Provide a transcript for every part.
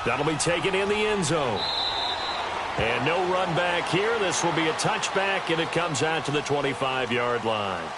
That'll be taken in the end zone. And no run back here. This will be a touchback, and it comes out to the 25-yard line.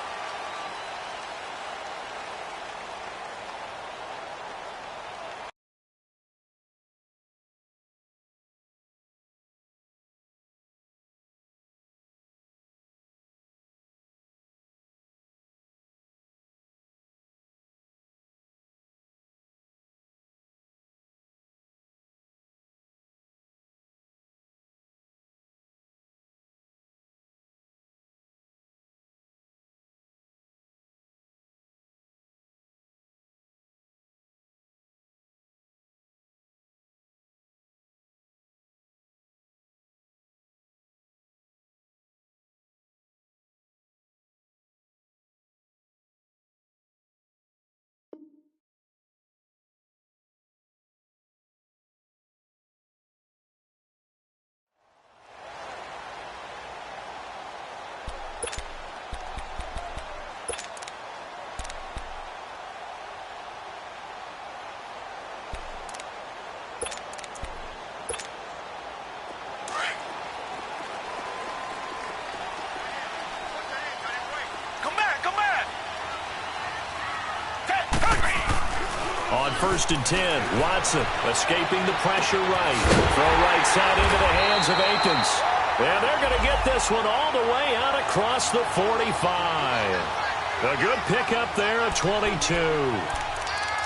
On 1st and 10, Watson escaping the pressure right. Throw right side into the hands of Akins. And they're going to get this one all the way out across the 45. A good pickup there at 22.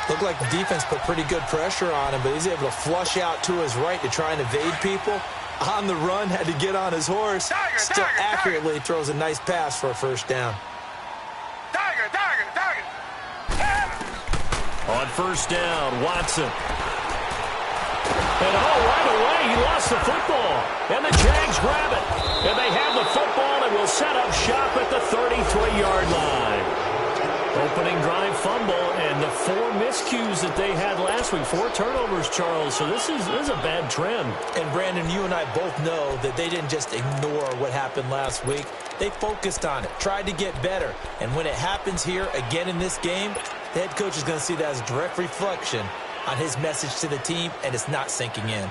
Looked like the defense put pretty good pressure on him, but he's able to flush out to his right to try and evade people. On the run, had to get on his horse. Still accurately throws a nice pass for a first down. On 1st down, Watson. And right away, he lost the football. And the Jags grab it. And they have the football and will set up shop at the 33-yard line. Opening drive fumble and the 4 miscues that they had last week. 4 turnovers, Charles. So this is a bad trend. And, Brandon, you and I both know that they didn't just ignore what happened last week. They focused on it, tried to get better. And when it happens here again in this game, the head coach is going to see that as a direct reflection on his message to the team, and it's not sinking in.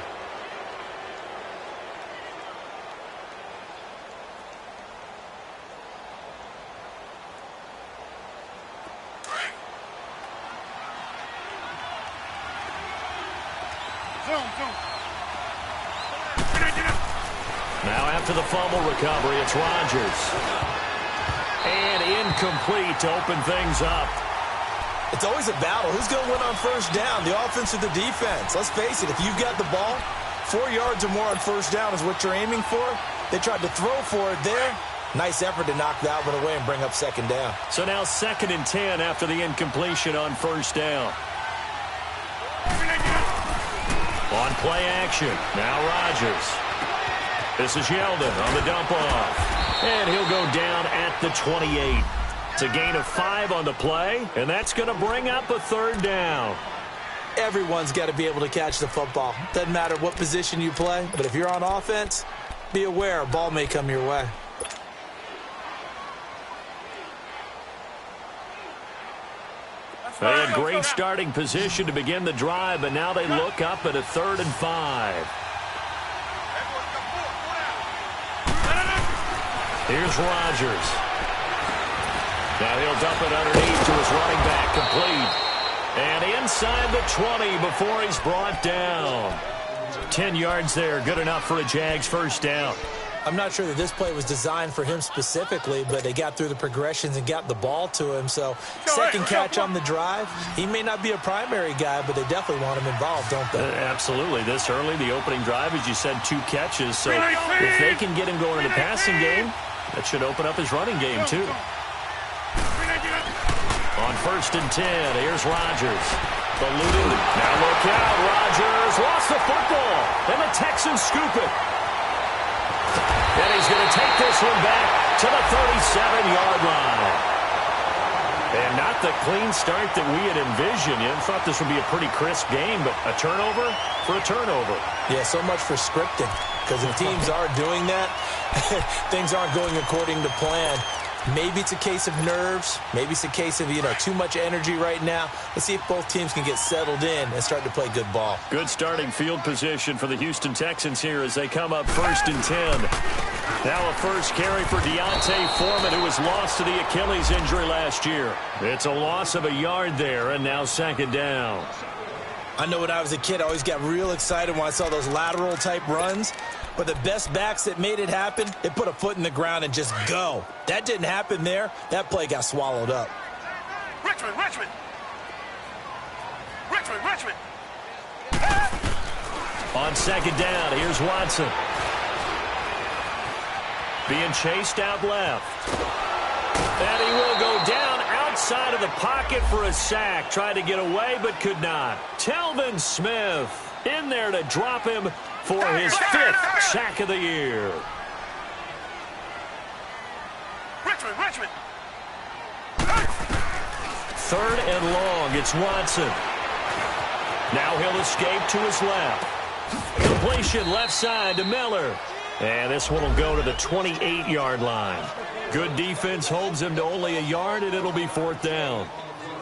Now after the fumble recovery, it's Rodgers. And incomplete to open things up. It's always a battle. Who's going to win on 1st down, the offense or the defense? Let's face it, if you've got the ball, 4 yards or more on 1st down is what you're aiming for. They tried to throw for it there. Nice effort to knock that one away and bring up 2nd down. So now 2nd and 10 after the incompletion on 1st down. On play action, now Rodgers. This is Yeldon on the dump off. And he'll go down at the 28. It's a gain of 5 on the play, and that's going to bring up a 3rd down. Everyone's got to be able to catch the football. Doesn't matter what position you play, but if you're on offense, be aware a ball may come your way. They had great starting position to begin the drive, but now they look up at a 3rd and 5. Here's Rodgers. Now he'll dump it underneath to his running back, complete. And inside the 20 before he's brought down. 10 yards there, good enough for a Jags 1st down. I'm not sure that this play was designed for him specifically, but they got through the progressions and got the ball to him. So, 2nd catch on the drive. He may not be a primary guy, but they definitely want him involved, don't they? Absolutely. This early, the opening drive, as you said, 2 catches. So, if they can get him going in the passing game, that should open up his running game, too. On 1st and 10, here's Rodgers. Ballooning. Now look out. Rodgers lost the football. And the Texans scoop it. And he's going to take this one back to the 37-yard line. And not the clean start that we had envisioned. You thought this would be a pretty crisp game, but a turnover for a turnover. Yeah, so much for scripting. Because if teams are doing that, things aren't going according to plan. Maybe it's a case of nerves. Maybe it's a case of, too much energy right now. Let's see if both teams can get settled in and start to play good ball. Good starting field position for the Houston Texans here as they come up 1st and 10. Now a first carry for Deontay Foreman, who was lost to the Achilles injury last year. It's a loss of a yard there, and now 2nd down. I know when I was a kid, I always got real excited when I saw those lateral-type runs. But the best backs that made it happen, they put a foot in the ground and just go. That didn't happen there. That play got swallowed up. Richmond! On 2nd down, here's Watson. Being chased out left. And he will go down outside of the pocket for a sack. Tried to get away, but could not. Telvin Smith in there to drop him for his 5th sack of the year. Richmond! 3rd and long, it's Watson. Now he'll escape to his left. Completion left side to Miller. And this one will go to the 28-yard line. Good defense holds him to only a yard, and it'll be 4th down.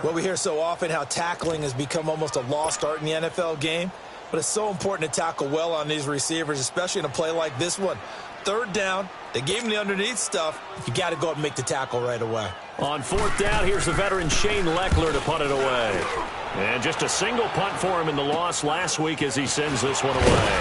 Well, we hear so often how tackling has become almost a lost art in the NFL game. But it's so important to tackle well on these receivers, especially in a play like this one. 3rd down, they gave him the underneath stuff. You got to go up and make the tackle right away. On 4th down, here's the veteran Shane Leckler to punt it away. And just a single punt for him in the loss last week as he sends this one away.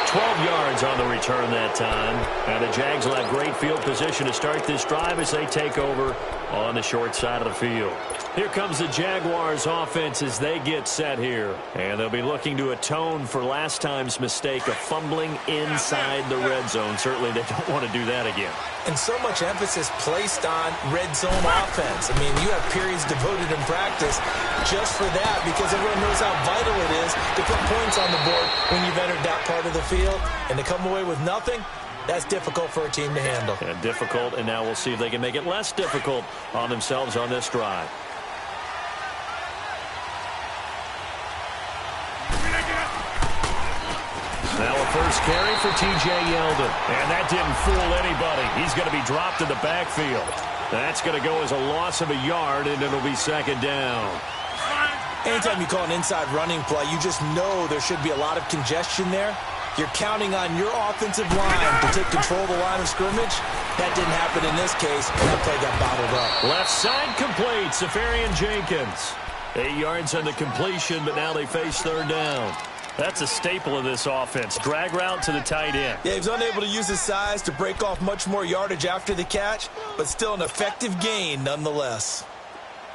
12 yards on the return that time. And the Jags will have great field position to start this drive as they take over on the short side of the field. Here comes the Jaguars offense as they get set here. And they'll be looking to atone for last time's mistake of fumbling inside the red zone. Certainly they don't want to do that again. And so much emphasis placed on red zone offense. I mean, you have periods devoted in practice just for that because everyone knows how vital it is to put points on the board when you've entered that part of the field. And to come away with nothing, that's difficult for a team to handle. And difficult, and now we'll see if they can make it less difficult on themselves on this drive. Now a first carry for T.J. Yeldon. And that didn't fool anybody. He's going to be dropped in the backfield. That's going to go as a loss of a yard, and it'll be 2nd down. Anytime you call an inside running play, you just know there should be a lot of congestion there. You're counting on your offensive line to take control of the line of scrimmage. That didn't happen in this case, and that play got bottled up. Left side complete, Safarian Jenkins. 8 yards on the completion, but now they face 3rd down. That's a staple of this offense. Drag route to the tight end. Yeah, he was unable to use his size to break off much more yardage after the catch, but still an effective gain nonetheless.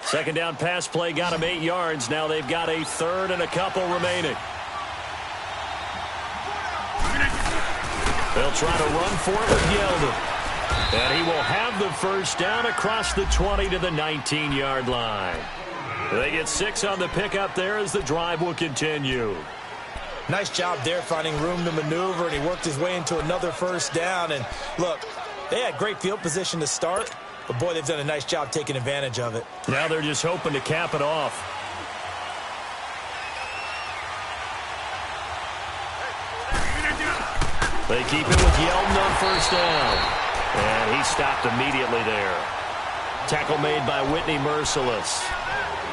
2nd down pass play got him 8 yards. Now they've got a 3rd and a couple remaining. They'll try to run for it with Yeldon. And he will have the first down across the 20 to the 19-yard line. They get 6 on the pickup there as the drive will continue. Nice job there finding room to maneuver, and he worked his way into another first down. And look, they had great field position to start, but boy, they've done a nice job taking advantage of it. Now they're just hoping to cap it off. They keep it with Yeldon on first down. And he stopped immediately there. Tackle made by Whitney Merciless.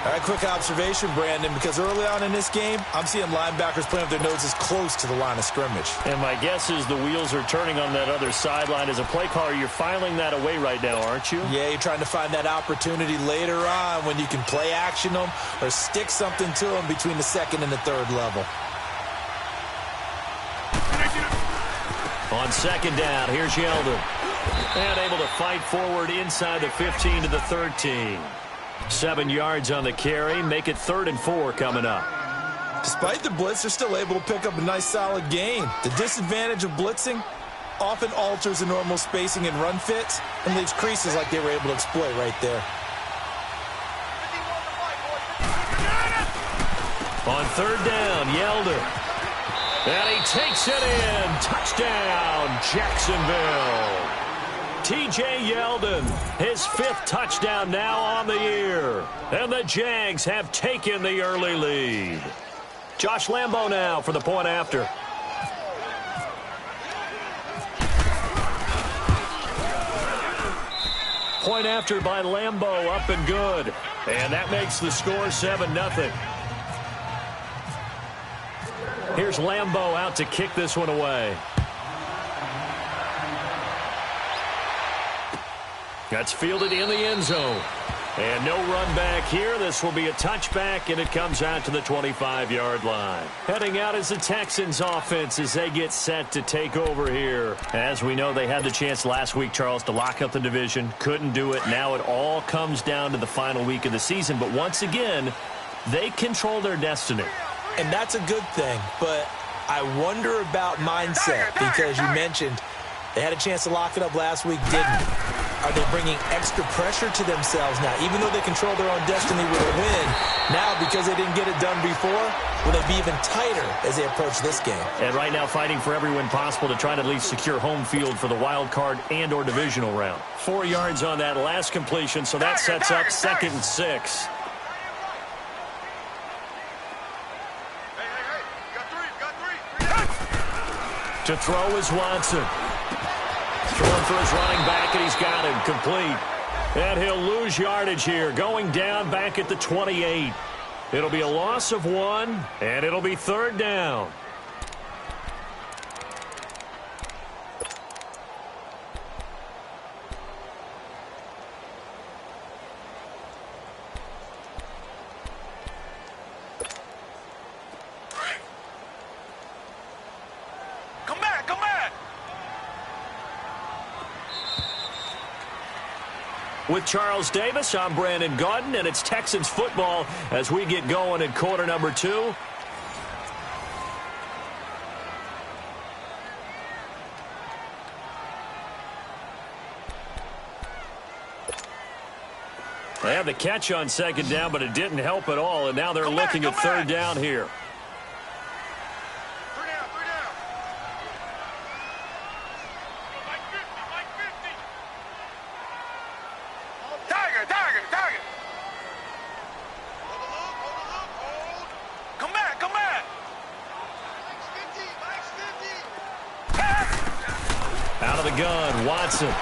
All right, quick observation, Brandon, because early on in this game, I'm seeing linebackers playing with their noses close to the line of scrimmage. And my guess is the wheels are turning on that other sideline. As a play caller, you're filing that away right now, aren't you? Yeah, you're trying to find that opportunity later on when you can play action them or stick something to them between the 2nd and the 3rd level. On 2nd down, here's Yeldon. And able to fight forward inside the 15 to the 13. 7 yards on the carry. Make it 3rd and 4 coming up. Despite the blitz, they're still able to pick up a nice solid gain. The disadvantage of blitzing often alters the normal spacing and run fits and leaves creases like they were able to exploit right there. On 3rd down, Yeldon. And he takes it in. Touchdown, Jacksonville. T.J. Yeldon, his 5th touchdown now on the year. And the Jags have taken the early lead. Josh Lambo now for the point after. Point after by Lambeau, up and good. And that makes the score 7-0. Here's Lambeau out to kick this one away. That's fielded in the end zone. And no run back here. This will be a touchback, and it comes out to the 25-yard line. Heading out is the Texans offense as they get set to take over here. As we know, they had the chance last week, Charles, to lock up the division. Couldn't do it. Now it all comes down to the final week of the season. But once again, they control their destiny. And that's a good thing. But I wonder about mindset because you mentioned they had a chance to lock it up last week, didn't. Are they bringing extra pressure to themselves now? Even though they control their own destiny with a win, now because they didn't get it done before, will they be even tighter as they approach this game? And right now fighting for every win possible to try to at least secure home field for the wild card and or divisional round. 4 yards on that last completion, so that sets up 2nd and 6. To throw is Watson. Throwing for his running back, and he's got him complete. And he'll lose yardage here, going down back at the 28. It'll be a loss of 1, and it'll be 3rd down. With Charles Davis, I'm Brandon Gaudin, and it's Texans football as we get going in quarter number 2. They have the catch on 2nd down, but it didn't help at all, and now they're looking at 3rd down here. Watson.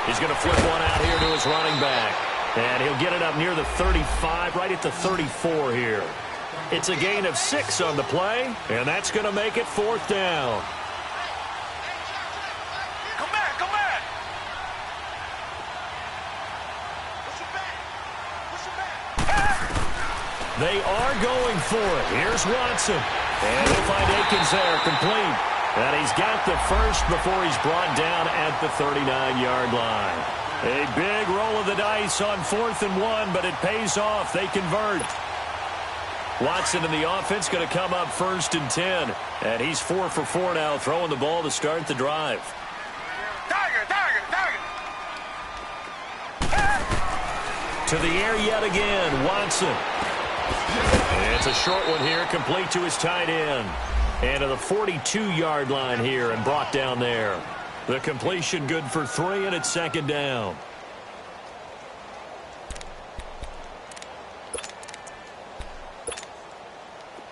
He's going to flip one out here to his running back. And he'll get it up near the 35, right at the 34 here. It's a gain of 6 on the play, and that's going to make it 4th down. Come back, come back. They are going for it. Here's Watson. And they'll find Akins there, complete. And he's got the first before he's brought down at the 39-yard line. A big roll of the dice on 4th and 1, but it pays off. They convert. Watson in the offense going to come up 1st and 10. And he's 4 for 4 now, throwing the ball to start the drive. To the air yet again, Watson. And it's a short one here, complete to his tight end. And to the 42-yard line here and brought down there. The completion good for 3, and it's 2nd down.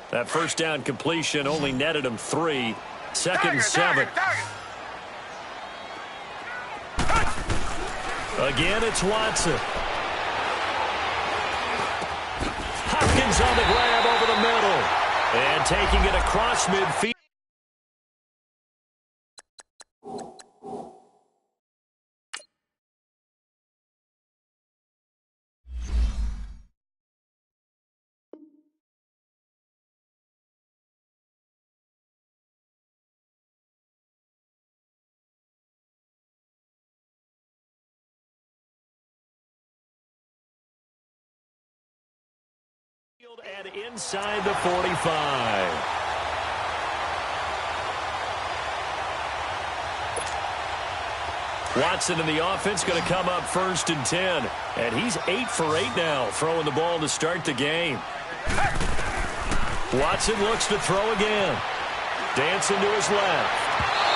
That first down completion only netted him 3. 2nd and 7. Again, it's Watson. Hopkins on the grab over the middle. And taking it across midfield. And inside the 45. Watson in the offense going to come up 1st and 10. And he's 8 for 8 now, throwing the ball to start the game. Watson looks to throw again. Dancing to his left.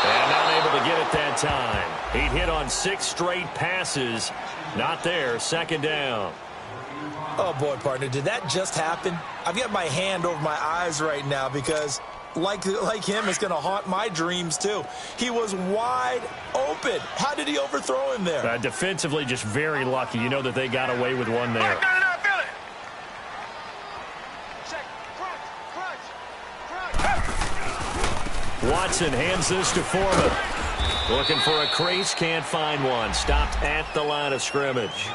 And not able to get it that time. He hit on 6 straight passes. Not there, 2nd down. Oh, boy, partner, did that just happen? I've got my hand over my eyes right now because like him, is going to haunt my dreams, too. He was wide open. How did he overthrow him there? Defensively, just very lucky. You know that they got away with one there. Watson hands this to Foreman. Looking for a crease, can't find one. Stopped at the line of scrimmage.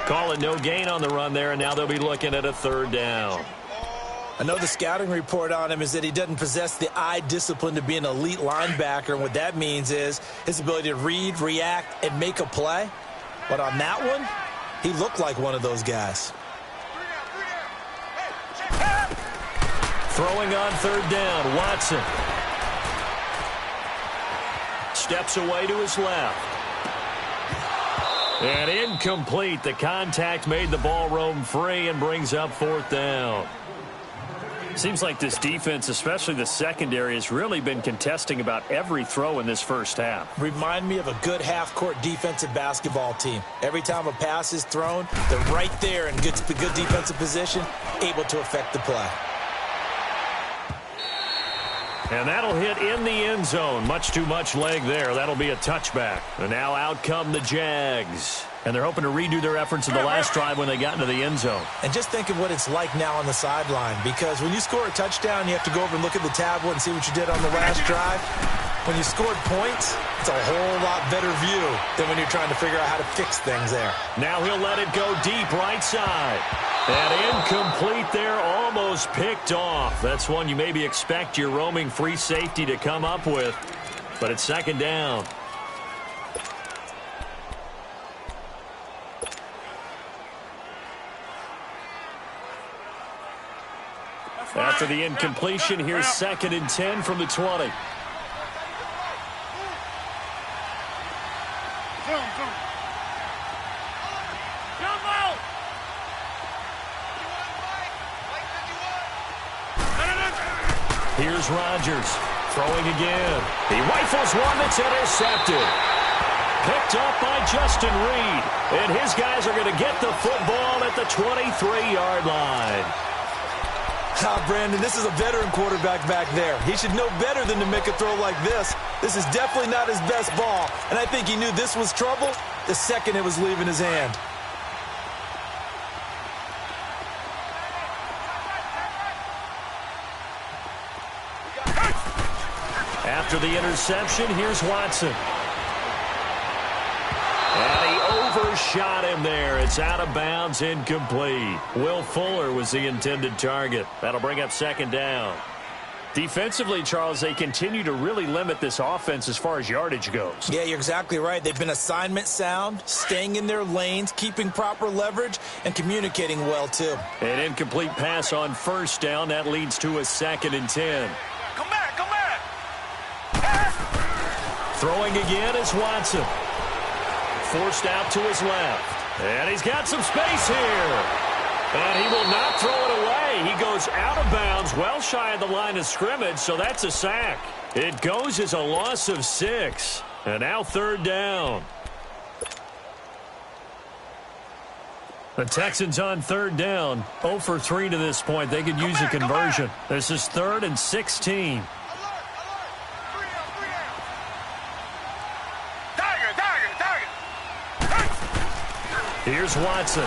Call it no gain on the run there, and now they'll be looking at a third down. I know the scouting report on him is that he doesn't possess the eye discipline to be an elite linebacker, and what that means is his ability to read, react, and make a play. But on that one, he looked like one of those guys. Throwing on third down, Watson. Steps away to his left. And incomplete. The contact made the ball roam free and brings up fourth down. Seems like this defense, especially the secondary, has really been contesting about every throw in this first half. Remind me of a good half-court defensive basketball team. Every time a pass is thrown, they're right there in good defensive position, able to affect the play. And that'll hit in the end zone. Much too much leg there. That'll be a touchback. And now out come the Jags. And they're hoping to redo their efforts in the last drive when they got into the end zone. And just think of what it's like now on the sideline. Because when you score a touchdown, you have to go over and look at the tablet and see what you did on the last drive. When you scored points, it's a whole lot better view than when you're trying to figure out how to fix things there. Now he'll let it go deep right side. And incomplete there, almost picked off. That's one you maybe expect your roaming free safety to come up with. But it's second down. After the incompletion, here's 2nd and 10 from the 20. Here's Rodgers throwing again. He rifles one that's intercepted. Picked up by Justin Reed. And his guys are going to get the football at the 23-yard line. Brandon, this is a veteran quarterback back there. He should know better than to make a throw like this. This is definitely not his best ball, and I think he knew this was trouble the second it was leaving his hand. After the interception, here's Watson. And he overshot him there. It's out of bounds, incomplete. Will Fuller was the intended target. That'll bring up second down. Defensively, Charles, they continue to really limit this offense as far as yardage goes. Yeah, you're exactly right. They've been assignment sound, staying in their lanes, keeping proper leverage, and communicating well, too. An incomplete pass on first down. That leads to a 2nd and 10. Come back, come back. Throwing again is Watson. Forced out to his left. And he's got some space here. And he will not throw it away. He goes out of bounds, well shy of the line of scrimmage, so that's a sack. It goes as a loss of 6. And now third down. The Texans on third down. 0 for 3 to this point. They could use a conversion. This is 3rd and 16. Here's Watson.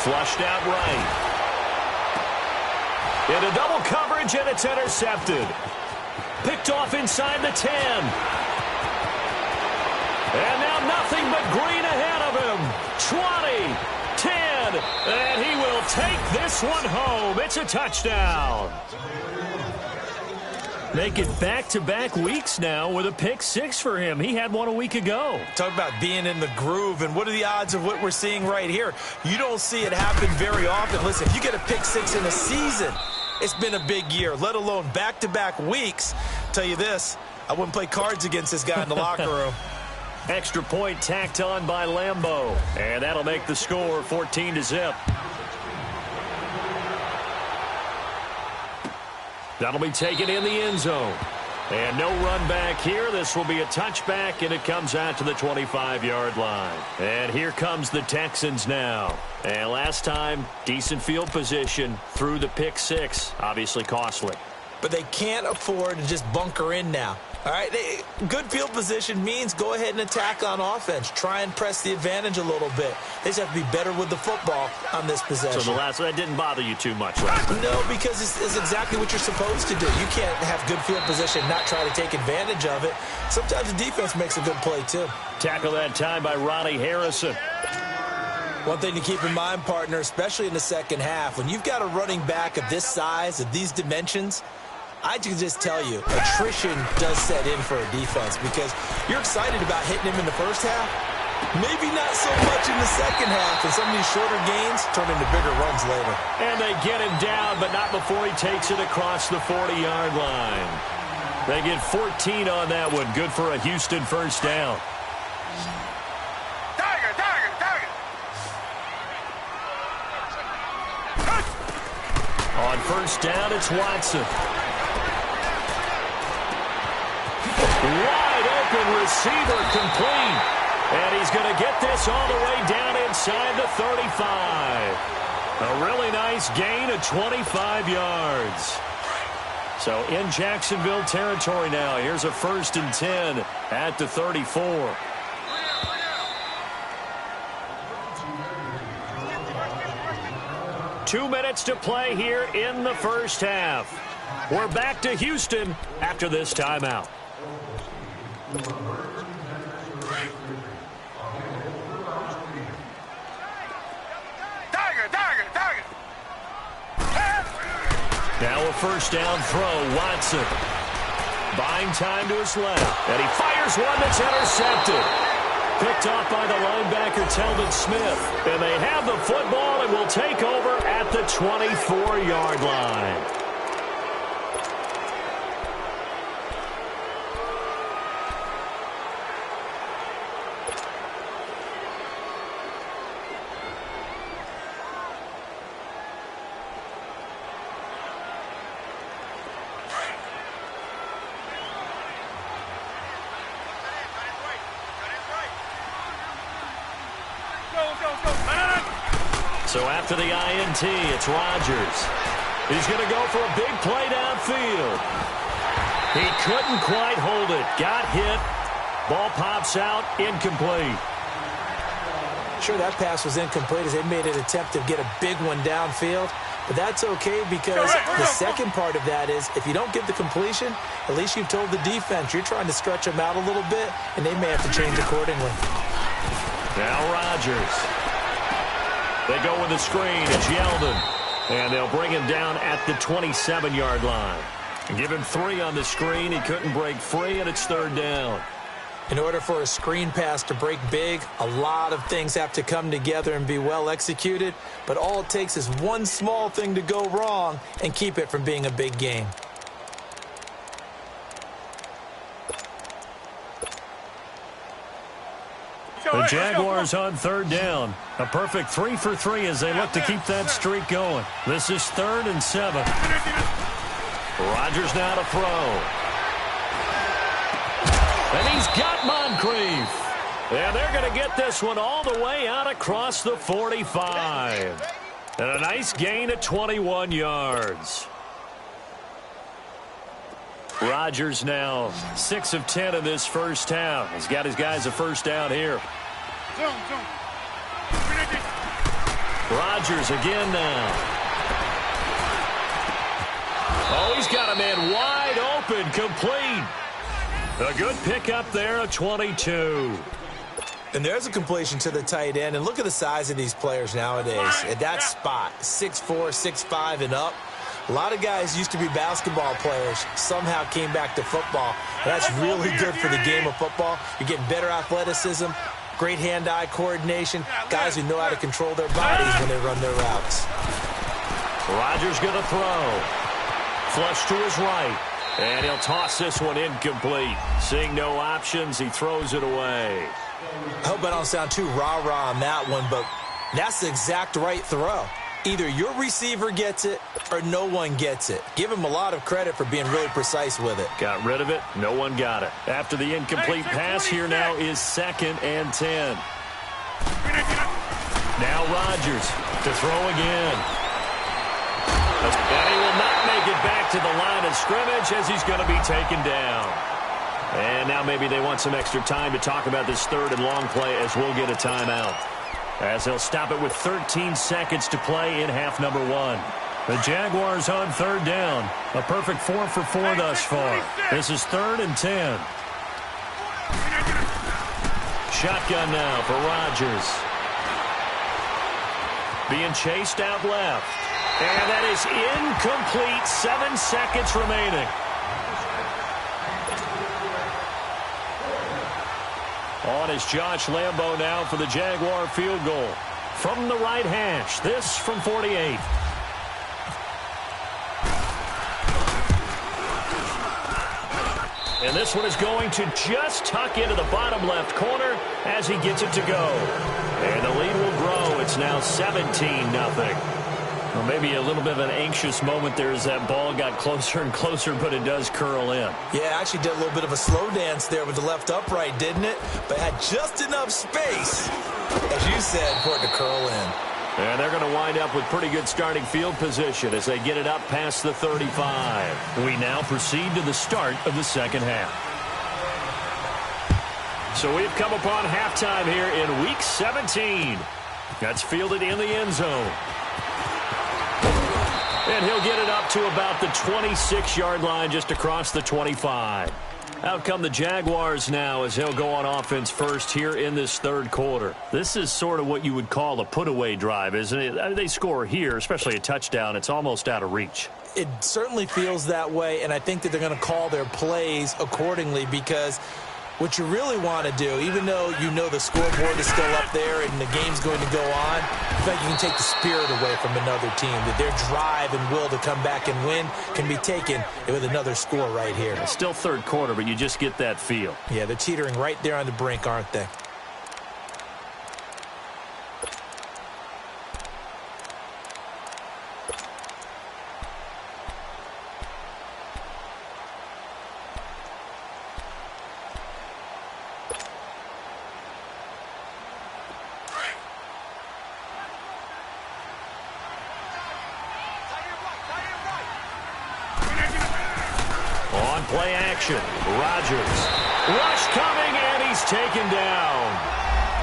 Flushed out right. Into double coverage, and it's intercepted. Picked off inside the 10. And now nothing but green ahead of him. 20, 10, and he will take this one home. It's a touchdown. Make it back-to-back weeks now with a pick 6 for him. He had one a week ago. Talk about being in the groove, and what are the odds of what we're seeing right here? You don't see it happen very often. Listen, if you get a pick 6 in a season, it's been a big year, let alone back-to-back weeks. Tell you this, I wouldn't play cards against this guy in the locker room. Extra point tacked on by Lambeau, and that'll make the score 14-0. That'll be taken in the end zone. And no run back here. This will be a touchback, and it comes out to the 25-yard line. And here comes the Texans now. And last time, decent field position through the pick six. Obviously costly. But they can't afford to just bunker in now. All right, good field position means go ahead and attack on offense. Try and press the advantage a little bit. They just have to be better with the football on this possession. So the last that didn't bother you too much, right? No, because it's exactly what you're supposed to do. You can't have good field position and not try to take advantage of it. Sometimes the defense makes a good play, too. Tackle that time by Ronnie Harrison. One thing to keep in mind, partner, especially in the second half, when you've got a running back of this size, of these dimensions, I can just tell you, attrition does set in for a defense because you're excited about hitting him in the first half. Maybe not so much in the second half, and some of these shorter gains turn into bigger runs later. And they get him down, but not before he takes it across the 40-yard line. They get 14 on that one. Good for a Houston first down. On first down, it's Watson. Wide open receiver complete. And he's going to get this all the way down inside the 35. A really nice gain of 25 yards. So in Jacksonville territory now. Here's a 1st and 10 at the 34. Two minutes to play here in the first half. We're back to Houston after this timeout. Now a first down throw, Watson. Buying time to his left. And he fires one that's intercepted. Picked off by the linebacker, Telvin Smith. And they have the football and will take over at the 24-yard line. So after the INT, it's Rodgers. He's going to go for a big play downfield. He couldn't quite hold it. Got hit. Ball pops out. Incomplete. Sure, that pass was incomplete as they made an attempt to get a big one downfield. But that's okay because the second part of that is if you don't get the completion, at least you've told the defense you're trying to stretch them out a little bit, and they may have to change accordingly. Now Rodgers. They go with the screen. It's Yeldon. And they'll bring him down at the 27-yard line. And give him 3 on the screen. He couldn't break free, and it's 3rd down. In order for a screen pass to break big, a lot of things have to come together and be well executed. But all it takes is one small thing to go wrong and keep it from being a big game. The Jaguars on 3rd down. A perfect 3 for 3 as they look to keep that streak going. This is 3rd and 7. Rodgers now to throw. And he's got Moncrief. And they're going to get this one all the way out across the 45. And a nice gain of 21 yards. Rodgers now 6 of 10 in this first half. He's got his guys a first down here. Rodgers again now. Oh, he's got a man wide open, complete. A good pickup there, a 22. And there's a completion to the tight end. And look at the size of these players nowadays. At that spot, 6'4", 6'5", and up. A lot of guys used to be basketball players, somehow came back to football. And that's really good for the game of football. You're getting better athleticism, great hand-eye coordination, guys who know how to control their bodies when they run their routes. Rodgers going to throw. Flush to his right. And he'll toss this one incomplete. Seeing no options, he throws it away. I hope I don't sound too rah-rah on that one, but that's the exact right throw. Either your receiver gets it or no one gets it. Give him a lot of credit for being really precise with it. Got rid of it. No one got it. After the incomplete pass, here now is 2nd and 10. Now Rodgers to throw again. And he will not make it back to the line of scrimmage as he's going to be taken down. And now maybe they want some extra time to talk about this 3rd and long play as we'll get a timeout. As they'll stop it with 13 seconds to play in half number 1. The Jaguars on 3rd down. A perfect 4 for 4 thus far. This is 3rd and 10. Shotgun now for Rodgers. Being chased out left. And that is incomplete. 7 seconds remaining. On is Josh Lambo now for the Jaguar field goal. From the right hash, this from 48. And this one is going to just tuck into the bottom left corner as he gets it to go. And the lead will grow. It's now 17-0. Well, maybe a little bit of an anxious moment there as that ball got closer and closer, but it does curl in. Yeah, actually did a little bit of a slow dance there with the left upright, didn't it? But had just enough space, as you said, for it to curl in. And they're going to wind up with pretty good starting field position as they get it up past the 35. We now proceed to the start of the second half. So we've come upon halftime here in Week 17. That's fielded in the end zone. And he'll get it up to about the 26-yard line just across the 25. Out come the Jaguars now as he'll go on offense first here in this 3rd quarter. This is sort of what you would call a put-away drive, isn't it? I mean, they score here, especially a touchdown. It's almost out of reach. It certainly feels that way, and I think that they're going to call their plays accordingly because what you really want to do, even though you know the scoreboard is still up there and the game's going to go on, I think you can take the spirit away from another team, that their drive and will to come back and win can be taken with another score right here. It's still 3rd quarter, but you just get that feel. Yeah, they're teetering right there on the brink, aren't they? Play action. Rodgers. Rush coming, and he's taken down.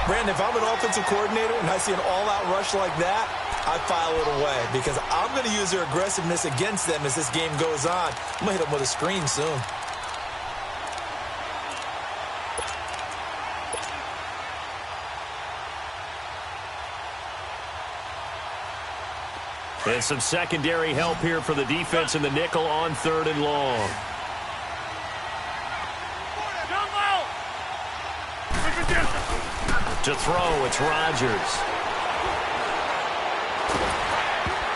Brandon, if I'm an offensive coordinator and I see an all-out rush like that, I file it away because I'm going to use their aggressiveness against them as this game goes on. I'm going to hit them with a screen soon. And some secondary help here for the defense in the nickel on 3rd and long. To throw, it's Rodgers.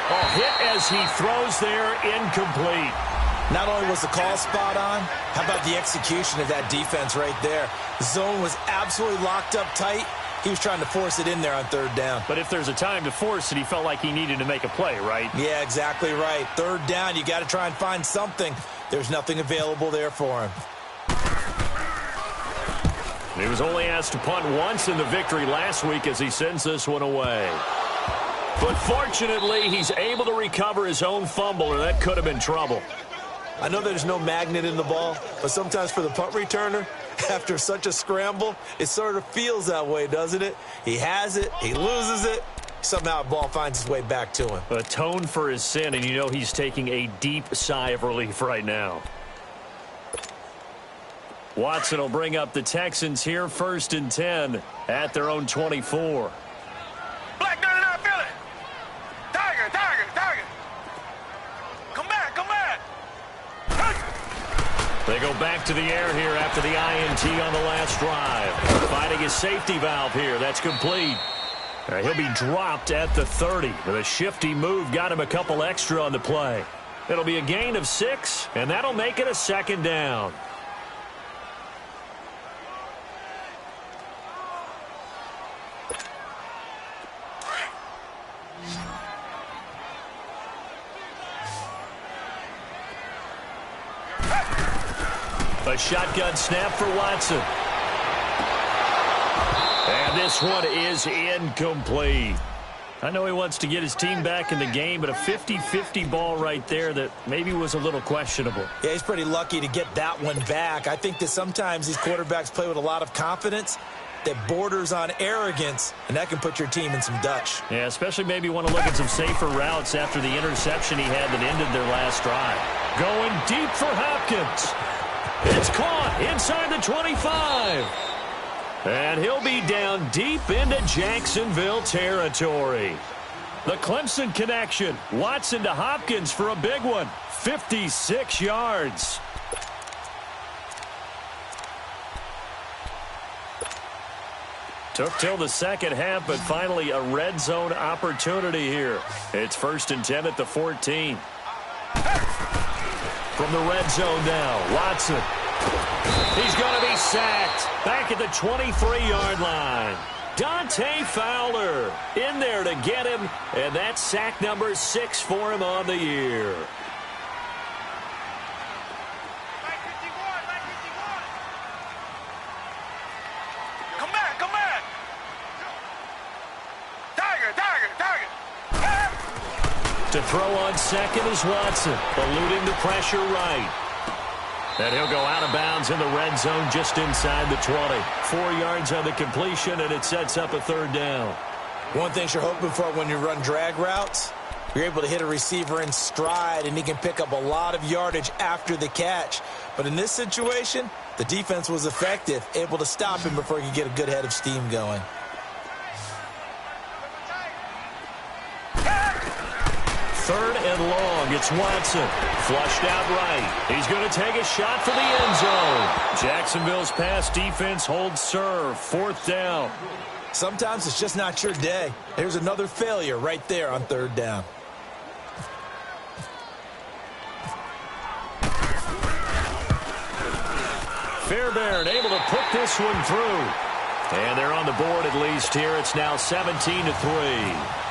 Oh, hit as he throws there, incomplete. Not only was the call spot on, how about the execution of that defense right there? The zone was absolutely locked up tight. He was trying to force it in there on 3rd down. But if there's a time to force it, he felt like he needed to make a play, right? Yeah, exactly right. 3rd down, you got to try and find something. There's nothing available there for him. He was only asked to punt once in the victory last week as he sends this one away. But fortunately, he's able to recover his own fumble, or that could have been trouble. I know there's no magnet in the ball, but sometimes for the punt returner, after such a scramble, it sort of feels that way, doesn't it? He has it, he loses it, somehow the ball finds its way back to him. Atone for his sin, and you know he's taking a deep sigh of relief right now. Watson will bring up the Texans here, 1st and 10 at their own 24. Black 99 Philly. Tiger, Tiger, Tiger. Come back, come back. They go back to the air here after the INT on the last drive. Finding his safety valve here. That's complete. He'll be dropped at the 30. With a shifty move, got him a couple extra on the play. It'll be a gain of 6, and that'll make it a 2nd down. A shotgun snap for Watson. And this one is incomplete. I know he wants to get his team back in the game, but a 50-50 ball right there that maybe was a little questionable. Yeah, he's pretty lucky to get that one back. I think that sometimes these quarterbacks play with a lot of confidence that borders on arrogance, and that can put your team in some Dutch. Yeah, especially maybe want to look at some safer routes after the interception he had that ended their last drive. Going deep for Hopkins. It's caught inside the 25. And he'll be down deep into Jacksonville territory. The Clemson connection. Watson to Hopkins for a big one. 56 yards. Took till the second half, but finally a red zone opportunity here. It's 1st and 10 at the 14. From the red zone now, Watson. He's going to be sacked back at the 23-yard line. Dante Fowler in there to get him, and that's sack number 6 for him on the year. Come back, come back. Tiger. To throw on second is Watson, eluding the pressure right. And he'll go out of bounds in the red zone just inside the 20. 4 yards on the completion, and it sets up a 3rd down. One thing you're hoping for when you run drag routes, you're able to hit a receiver in stride, and he can pick up a lot of yardage after the catch. But in this situation, the defense was effective, able to stop him before he could get a good head of steam going. Third and long, it's Watson. Flushed out right. He's going to take a shot for the end zone. Jacksonville's pass defense holds serve. 4th down. Sometimes it's just not your day. There's another failure right there on 3rd down. Fairbairn able to put this one through. And they're on the board at least here. It's now 17-3.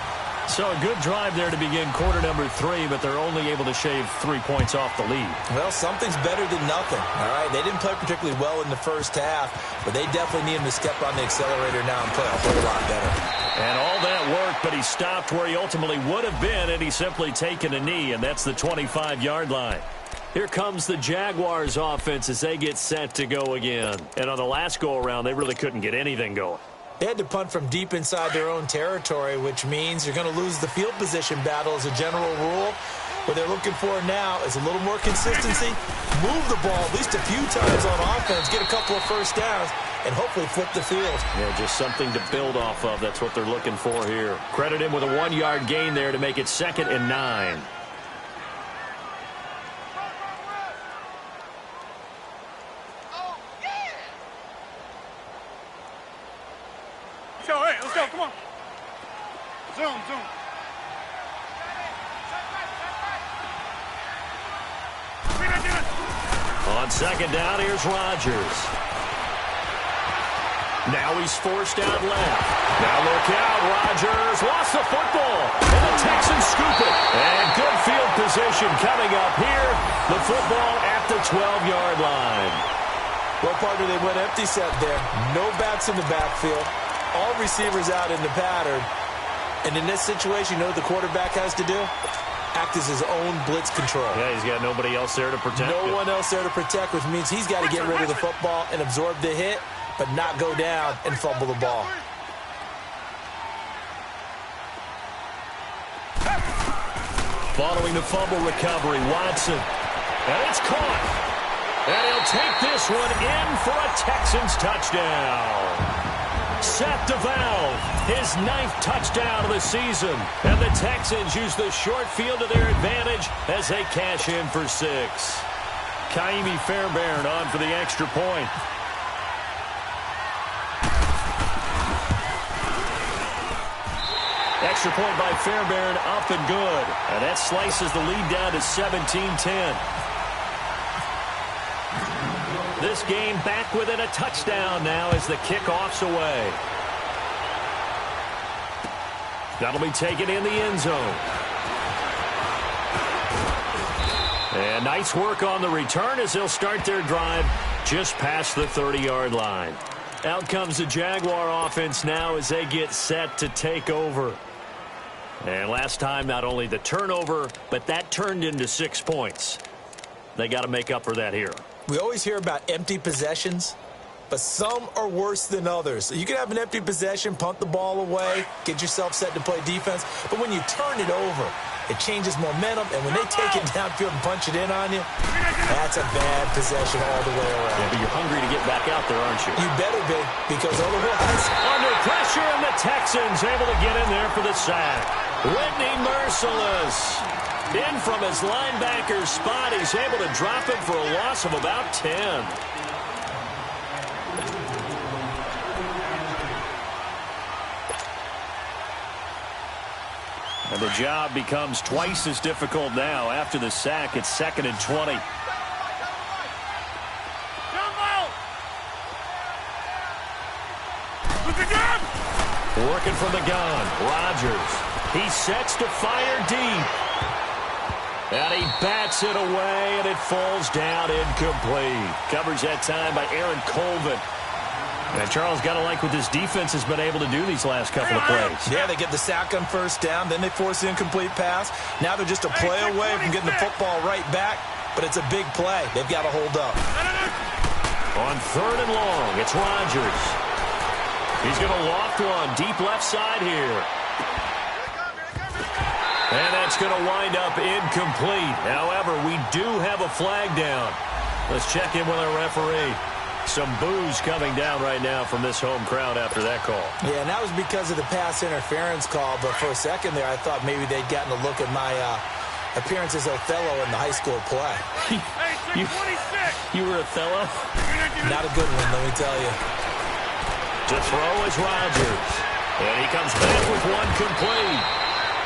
So a good drive there to begin quarter number 3, but they're only able to shave 3 points off the lead. Well, something's better than nothing, all right? They didn't play particularly well in the first half, but they definitely need him to step on the accelerator now and play a whole lot better. And all that work, but he stopped where he ultimately would have been, and he's simply taken a knee, and that's the 25-yard line. Here comes the Jaguars offense as they get set to go again. And on the last go-around, they really couldn't get anything going. They had to punt from deep inside their own territory, which means you're going to lose the field position battle as a general rule. What they're looking for now is a little more consistency, move the ball at least a few times on offense, get a couple of first downs, and hopefully flip the field. Yeah, just something to build off of. That's what they're looking for here. Credit him with a 1-yard gain there to make it 2nd and 9. Let's go, come on. Zoom. On 2nd down, here's Rodgers. Now he's forced out left. Now look out, Rodgers lost the football. And the Texans scoop it. And good field position coming up here. The football at the 12-yard line. Well, partner, they went empty set there. No backs in the backfield. All receivers out in the pattern. And in this situation, you know what the quarterback has to do? Act as his own blitz control. Yeah, he's got nobody else there to protect No one else there to protect, which means he's got to get rid of the football and absorb the hit, but not go down and fumble the ball. Following the fumble recovery, Watson. And it's caught. And he'll take this one in for a Texans touchdown. Seth DeValve, his 9th touchdown of the season. And the Texans use the short field to their advantage as they cash in for 6. Kaimi Fairbairn on for the extra point. Extra point by Fairbairn, up and good. And that slices the lead down to 17-10. This game back within a touchdown now as the kickoff's away. That'll be taken in the end zone. And nice work on the return as they'll start their drive just past the 30-yard line. Out comes the Jaguar offense now as they get set to take over. And last time, not only the turnover, but that turned into 6 points. They got to make up for that here. We always hear about empty possessions, but some are worse than others. You can have an empty possession, punt the ball away, get yourself set to play defense, but when you turn it over, it changes momentum, and when they take it downfield and punch it in on you, that's a bad possession all the way around. Yeah, but you're hungry to get back out there, aren't you? You better be, because otherwise... Under pressure, and the Texans able to get in there for the sack. Whitney merciless. In from his linebacker's spot, he's able to drop him for a loss of about 10. And the job becomes twice as difficult now. After the sack, it's 2nd and 20. Working from the gun, Rodgers. He sets to fire deep. And he bats it away, and it falls down incomplete. Coverage that time by Aaron Colvin. And Charles, got to like what this defense has been able to do these last couple of plays. Yeah, they get the sack on first down, then they force the incomplete pass. Now they're just a play away from getting the football right back, but it's a big play. They've got to hold up. On 3rd and long, it's Rodgers. He's going to loft one deep left side here. And that's going to wind up incomplete. However, we do have a flag down. Let's check in with our referee. Some boos coming down right now from this home crowd after that call. Yeah, and that was because of the pass interference call, but for a second there, I thought maybe they'd gotten a look at my appearance as Othello in the high school play. You were Othello? Not a good one, let me tell you. To throw is Rodgers. And he comes back with one complete.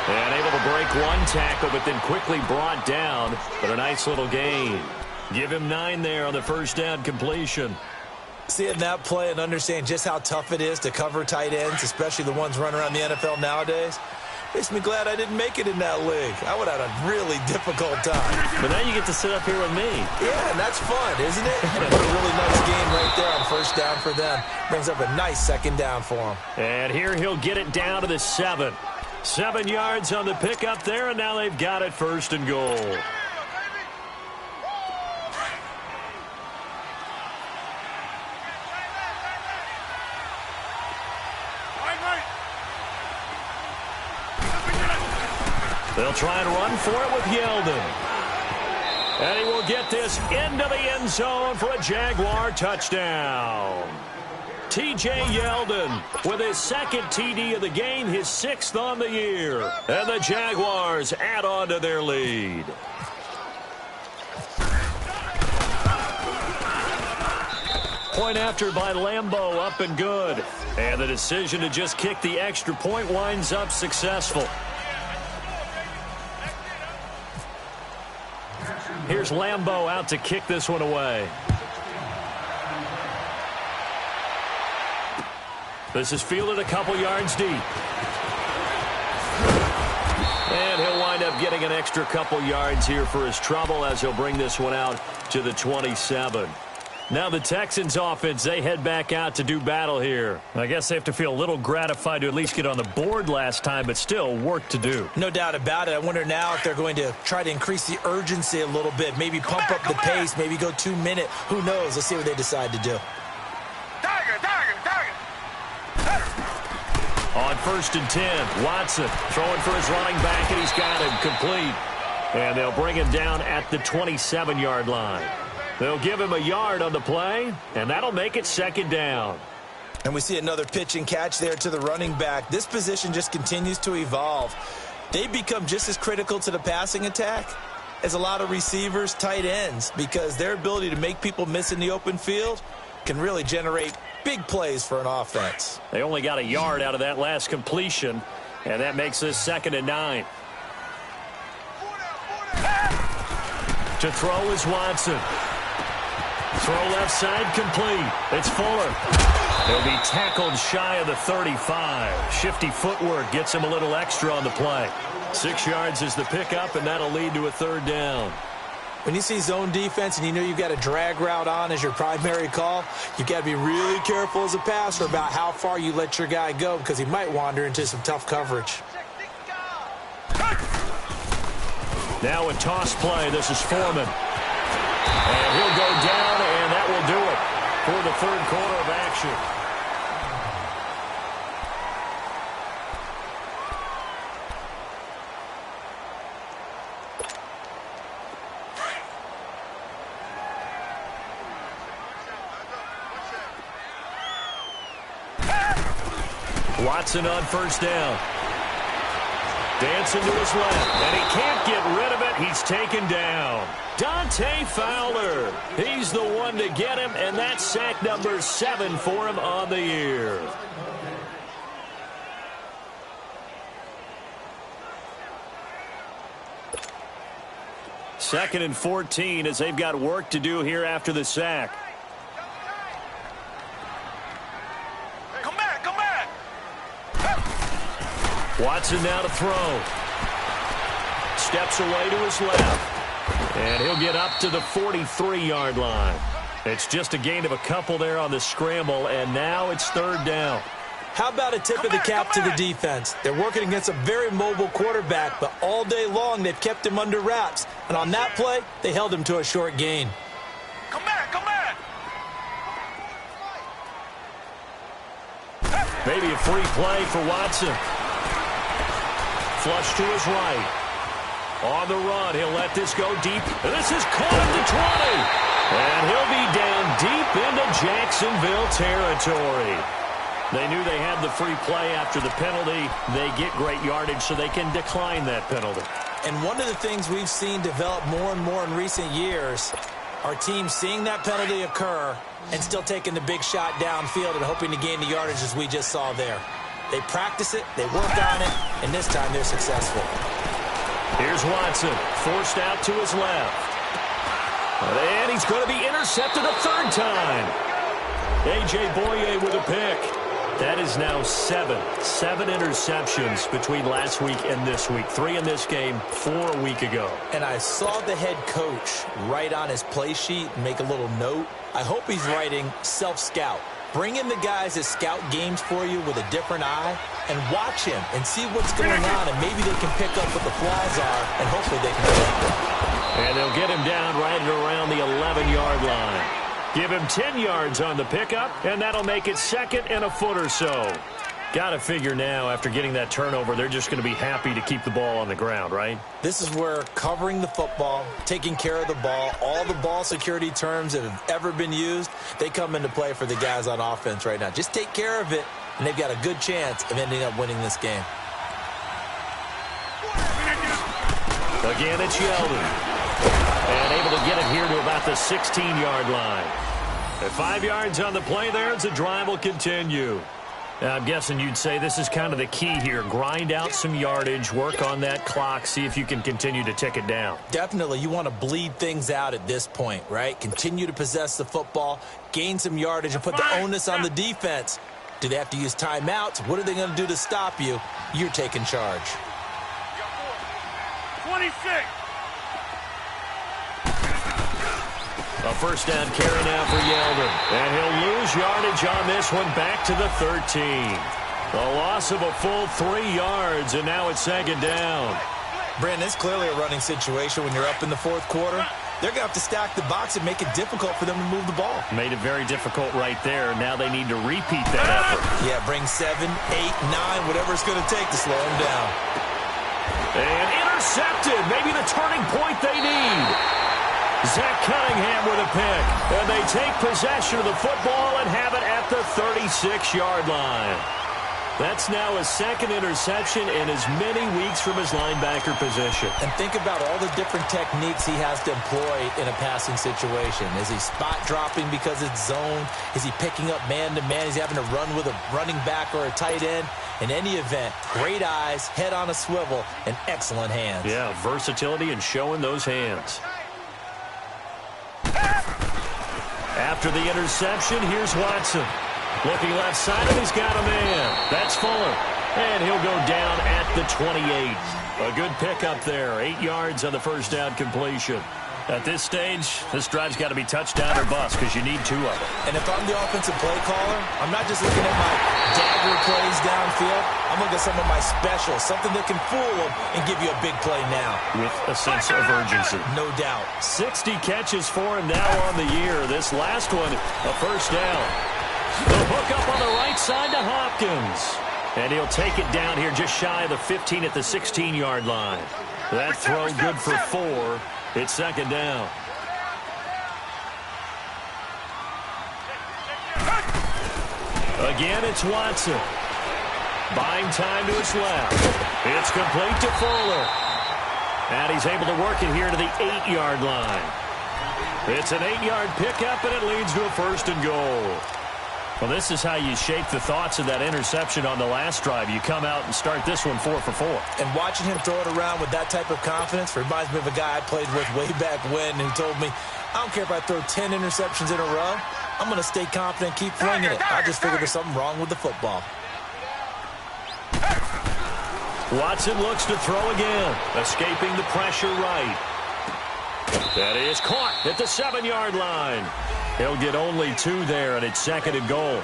And able to break one tackle, but then quickly brought down. But a nice little gain. Give him 9 there on the first down completion. Seeing that play and understand just how tough it is to cover tight ends, especially the ones running around the NFL nowadays, makes me glad I didn't make it in that league. I would have had a really difficult time. But now you get to sit up here with me. Yeah, and that's fun, isn't it? What a really nice game right there on first down for them. Brings up a nice second down for them. And here he'll get it down to the 7. 7 yards on the pickup there, and now they've got it 1st and goal. They'll try and run for it with Yeldon. And he will get this into the end zone for a Jaguar touchdown. T.J. Yeldon with his 2nd TD of the game, his 6th on the year. And the Jaguars add on to their lead. Point after by Lambeau, up and good. And the decision to just kick the extra point winds up successful. Here's Lambeau out to kick this one away. This is fielded a couple yards deep. And he'll wind up getting an extra couple yards here for his trouble as he'll bring this one out to the 27. Now the Texans offense, they head back out to do battle here. I guess they have to feel a little gratified to at least get on the board last time, but still work to do. No doubt about it. I wonder now if they're going to try to increase the urgency a little bit, maybe pump up the pace, maybe go 2 minute. Who knows? Let's see what they decide to do. On 1st and 10, Watson throwing for his running back, and he's got him complete. And they'll bring him down at the 27-yard line. They'll give him a yard on the play, and that'll make it 2nd down. And we see another pitch and catch there to the running back. This position just continues to evolve. They become just as critical to the passing attack as a lot of receivers, tight ends, because their ability to make people miss in the open field can really generate big plays for an offense. They only got a yard out of that last completion, and that makes this 2nd and 9. To throw is Watson. Throw left side complete. It's Fuller. He'll be tackled shy of the 35. Shifty footwork gets him a little extra on the play. 6 yards is the pickup, and that'll lead to a 3rd down. When you see zone defense and you know you've got a drag route on as your primary call, you've got to be really careful as a passer about how far you let your guy go because he might wander into some tough coverage. Now a toss play. This is Foreman. And he'll go down, and that will do it for the third quarter of action. Watson on first down. Dancing to his left, and he can't get rid of it. He's taken down. Dante Fowler. He's the one to get him, and that's sack number 7 for him on the year. Second and 14 as they've got work to do here after the sack. Come back, come back. Watson now to throw. Steps away to his left. And he'll get up to the 43-yard line. It's just a gain of a couple there on the scramble, and now it's third down. How about a tip of the cap to the defense? They're working against a very mobile quarterback, but all day long they've kept him under wraps. And on that play, they held him to a short gain. Come back, come back. Maybe a free play for Watson. Flush to his right. On the run, he'll let this go deep. And this is caught at the 20. And he'll be down deep into Jacksonville territory. They knew they had the free play after the penalty. They get great yardage, so they can decline that penalty. And one of the things we've seen develop more and more in recent years are teams seeing that penalty occur and still taking the big shot downfield and hoping to gain the yardage as we just saw there. They practice it, they work on it, and this time they're successful. Here's Watson, forced out to his left. And he's going to be intercepted a third time. A.J. Boye with a pick. That is now 7 interceptions between last week and this week. 3 in this game, 4 a week ago. And I saw the head coach write on his play sheet and make a little note. I hope he's writing self-scout. Bring in the guys that scout games for you with a different eye and watch him and see what's going on, and maybe they can pick up what the flaws are, and hopefully they can correct them. And they'll get him down right around the 11-yard line. Give him 10 yards on the pickup, and that'll make it second and a foot or so. Got to figure now, after getting that turnover, they're just going to be happy to keep the ball on the ground, right? This is where covering the football, taking care of the ball, all the ball security terms that have ever been used, they come into play for the guys on offense right now. Just take care of it, and they've got a good chance of ending up winning this game. Again, it's Yeldon. And able to get it here to about the 16-yard line. At 5 yards on the play there, the drive will continue. Now, I'm guessing you'd say this is kind of the key here. Grind out some yardage, work on that clock, see if you can continue to tick it down. Definitely. You want to bleed things out at this point, right? Continue to possess the football, gain some yardage, and put the onus on the defense. Do they have to use timeouts? What are they going to do to stop you? You're taking charge. 26. A first down carry now for Yeldon. And he'll lose yardage on this one back to the 13. A loss of a full 3 yards, and now it's second down. Brandon, it's clearly a running situation when you're up in the fourth quarter. They're going to have to stack the box and make it difficult for them to move the ball. Made it very difficult right there. Now they need to repeat that effort. Yeah, bring 7, 8, 9, whatever it's going to take to slow them down. And intercepted. Maybe the turning point they need. Zach Cunningham with a pick. And they take possession of the football and have it at the 36-yard line. That's now his second interception in as many weeks from his linebacker position. And think about all the different techniques he has to employ in a passing situation. Is he spot dropping because it's zone? Is he picking up man-to-man? Is he having to run with a running back or a tight end? In any event, great eyes, head on a swivel, and excellent hands. Yeah, versatility and showing those hands. After the interception, here's Watson. Looking left side, and he's got a man. That's Fuller. And he'll go down at the 28. A good pickup there. 8 yards on the first down completion. At this stage, this drive's got to be touchdown or bust because you need 2 of them. And if I'm the offensive play caller, I'm not just looking at my dagger plays downfield. I'm looking at some of my specials, something that can fool them and give you a big play now. With a sense of urgency. No doubt. 60 catches for him now on the year. This last one, a first down. The hook up on the right side to Hopkins. And he'll take it down here just shy of the 15 at the 16-yard line. That throw good for 4. It's second down. Again, it's Watson. Buying time to his left. It's complete to Fuller. And he's able to work it here to the 8-yard line. It's an 8-yard pickup, and it leads to a first and goal. Well, this is how you shape the thoughts of that interception on the last drive. You come out and start this one 4 for 4. And watching him throw it around with that type of confidence reminds me of a guy I played with way back when who told me, I don't care if I throw 10 interceptions in a row. I'm going to stay confident and keep flinging it. I just figured there's something wrong with the football. Watson looks to throw again, escaping the pressure right. That is caught at the 7-yard line. He'll get only 2 there, and it's second and goal.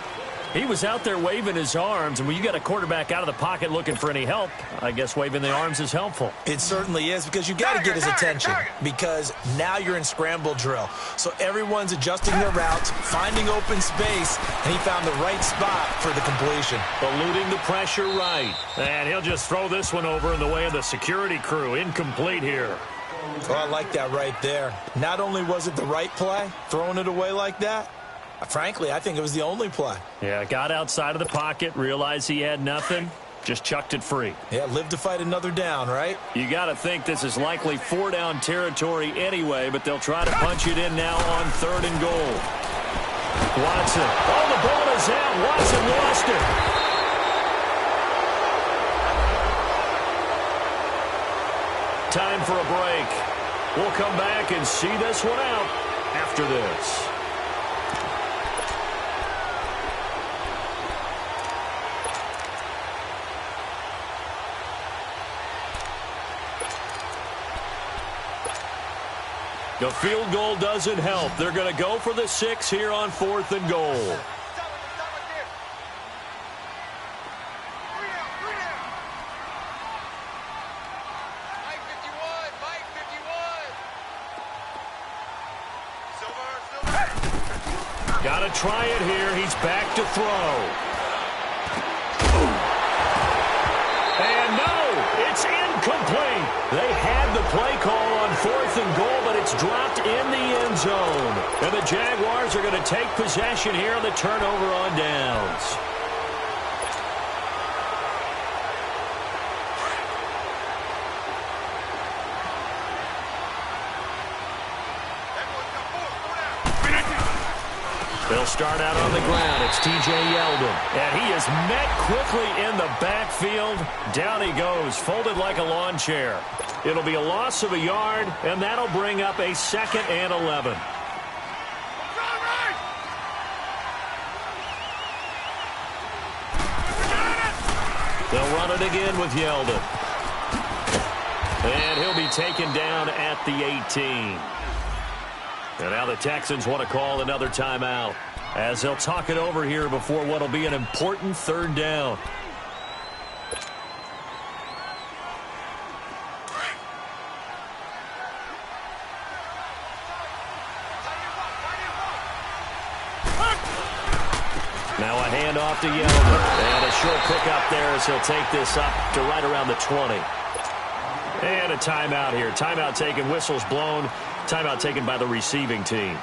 He was out there waving his arms, and when you got a quarterback out of the pocket looking for any help, I guess waving the arms is helpful. It certainly is, because you got to get his attention, because now you're in scramble drill. So everyone's adjusting their routes, finding open space, and he found the right spot for the completion. Eluding the pressure right. And he'll just throw this one over in the way of the security crew. Incomplete here. Oh, I like that right there. Not only was it the right play, throwing it away like that, frankly, I think it was the only play. Yeah, got outside of the pocket, realized he had nothing, just chucked it free. Yeah, live to fight another down, right? You got to think this is likely 4-down territory anyway, but they'll try to punch it in now on 3rd and goal. Watson. Oh, the ball is out. Watson lost it. Time for a break. We'll come back and see this one out after this. The field goal doesn't help. They're going to go for the 6 here on 4th and goal. Got to try it here. He's back to throw. And no, it's incomplete. They had the play call on 4th and goal, but it's dropped in the end zone. And the Jaguars are going to take possession here on the turnover on downs. They'll start out on the ground. It's T.J. Yeldon. And he is met quickly in the backfield. Down he goes, folded like a lawn chair. It'll be a loss of a yard, and that'll bring up a 2nd and 11. They'll run it again with Yeldon. And he'll be taken down at the 18. And now the Texans want to call another timeout as they'll talk it over here before what will be an important 3rd down. Now a handoff to Yeldon. And a short pickup there as he'll take this up to right around the 20. And a timeout here. Timeout taken, whistles blown. Timeout taken by the receiving team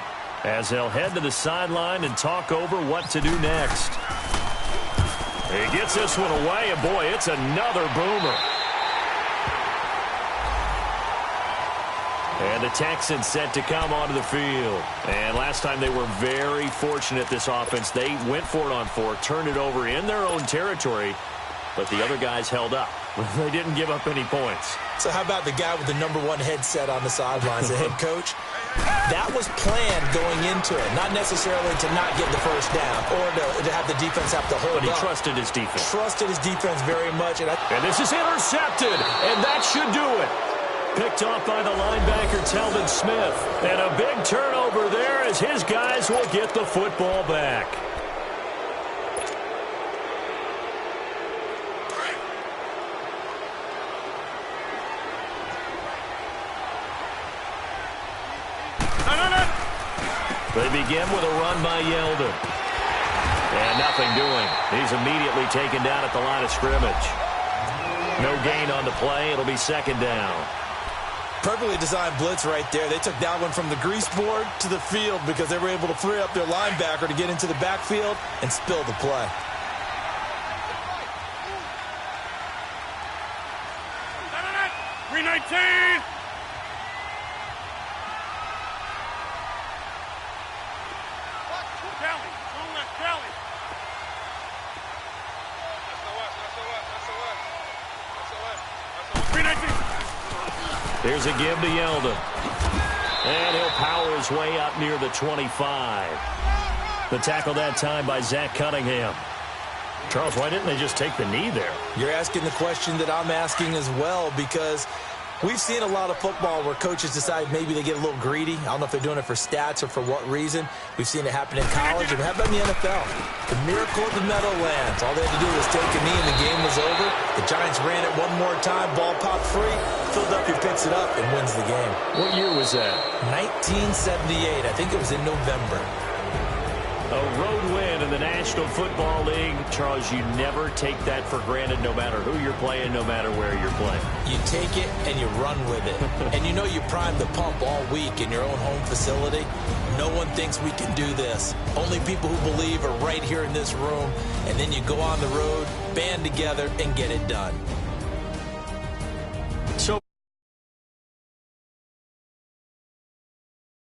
as they'll head to the sideline and talk over what to do next. He gets this one away, and boy, it's another boomer. And the Texans set to come onto the field. And last time they were very fortunate, this offense. They went for it on 4, turned it over in their own territory, but the other guys held up. They didn't give up any points. So how about the guy with the #1 headset on the sidelines, the head coach? That was planned going into it, not necessarily to not get the first down or to have the defense have to hold up. But he trusted his defense. Trusted his defense very much. And this is intercepted, and that should do it. Picked off by the linebacker, Telvin Smith. And a big turnover there as his guys will get the football back. They begin with a run by Yeldon. And nothing doing. He's immediately taken down at the line of scrimmage. No gain on the play. It'll be second down. Perfectly designed blitz right there. They took that one from the grease board to the field because they were able to free up their linebacker to get into the backfield and spill the play. $319. Here's a give to Yeldon. And he'll power his way up near the 25. The tackle that time by Zach Cunningham. Charles, why didn't they just take the knee there? You're asking the question that I'm asking as well, because we've seen a lot of football where coaches decide maybe they get a little greedy. I don't know if they're doing it for stats or for what reason. We've seen it happen in college, and how about in the NFL? The miracle of the Meadowlands. All they had to do was take a knee, and the game was over. The Giants ran it one more time. Ball popped free. Philadelphia picks it up and wins the game. What year was that? 1978. I think it was in November. A road win in the National Football League. Charles, you never take that for granted no matter who you're playing, no matter where you're playing. You take it and you run with it. And you know you primed the pump all week in your own home facility. No one thinks we can do this. Only people who believe are right here in this room. And then you go on the road, band together, and get it done.